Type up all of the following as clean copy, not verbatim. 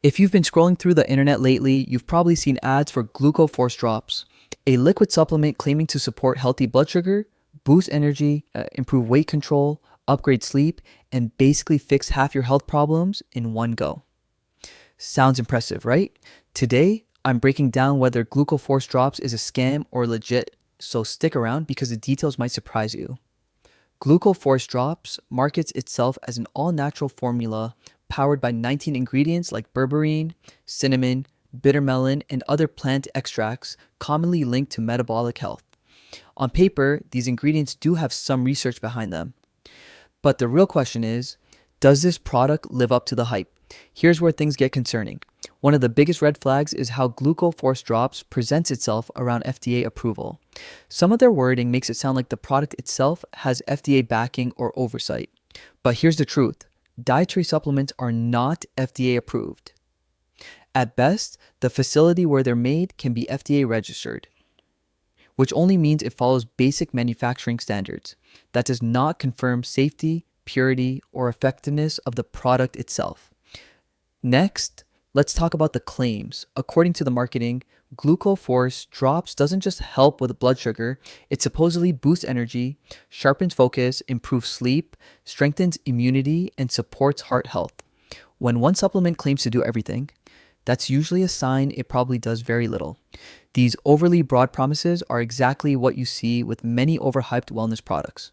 If you've been scrolling through the internet lately, you've probably seen ads for Gluco Force Drops, a liquid supplement claiming to support healthy blood sugar, boost energy, improve weight control, upgrade sleep, and basically fix half your health problems in one go. Sounds impressive, right? Today, I'm breaking down whether Gluco Force Drops is a scam or legit, so stick around because the details might surprise you. Gluco Force Drops markets itself as an all-natural formula powered by 19 ingredients like berberine, cinnamon, bitter melon, and other plant extracts commonly linked to metabolic health. On paper, these ingredients do have some research behind them. But the real question is, does this product live up to the hype? Here's where things get concerning. One of the biggest red flags is how Gluco Force Drops presents itself around FDA approval. Some of their wording makes it sound like the product itself has FDA backing or oversight. But here's the truth. Dietary supplements are not FDA approved. At best, the facility where they're made can be FDA registered, which only means it follows basic manufacturing standards. That does not confirm safety, purity, or effectiveness of the product itself. Next, let's talk about the claims. According to the marketing, Gluco Force Drops doesn't just help with blood sugar, it supposedly boosts energy, sharpens focus, improves sleep, strengthens immunity, and supports heart health. When one supplement claims to do everything, that's usually a sign it probably does very little. These overly broad promises are exactly what you see with many overhyped wellness products.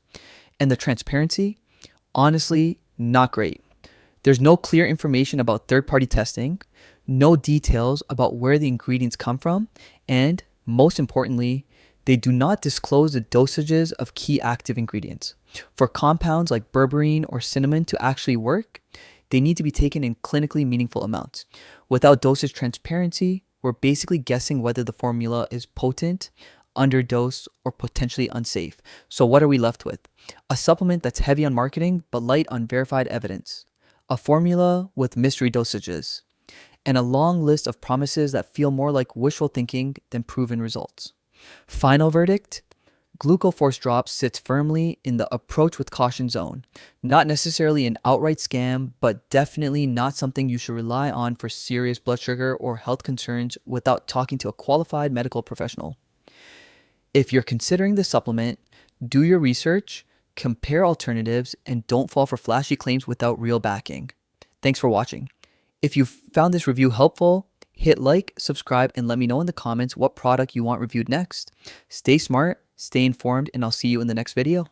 And the transparency? Honestly, not great. There's no clear information about third-party testing, no details about where the ingredients come from, and, most importantly, they do not disclose the dosages of key active ingredients. For compounds like berberine or cinnamon to actually work, they need to be taken in clinically meaningful amounts. Without dosage transparency, we're basically guessing whether the formula is potent, underdosed, or potentially unsafe. So what are we left with? A supplement that's heavy on marketing but light on verified evidence. A formula with mystery dosages, and a long list of promises that feel more like wishful thinking than proven results. Final verdict? Gluco Force Drops sits firmly in the approach with caution zone. Not necessarily an outright scam, but definitely not something you should rely on for serious blood sugar or health concerns without talking to a qualified medical professional. If you're considering the supplement, do your research, compare alternatives, and don't fall for flashy claims without real backing. Thanks for watching. If you found this review helpful, hit like, subscribe, and let me know in the comments what product you want reviewed next. Stay smart, stay informed, and I'll see you in the next video.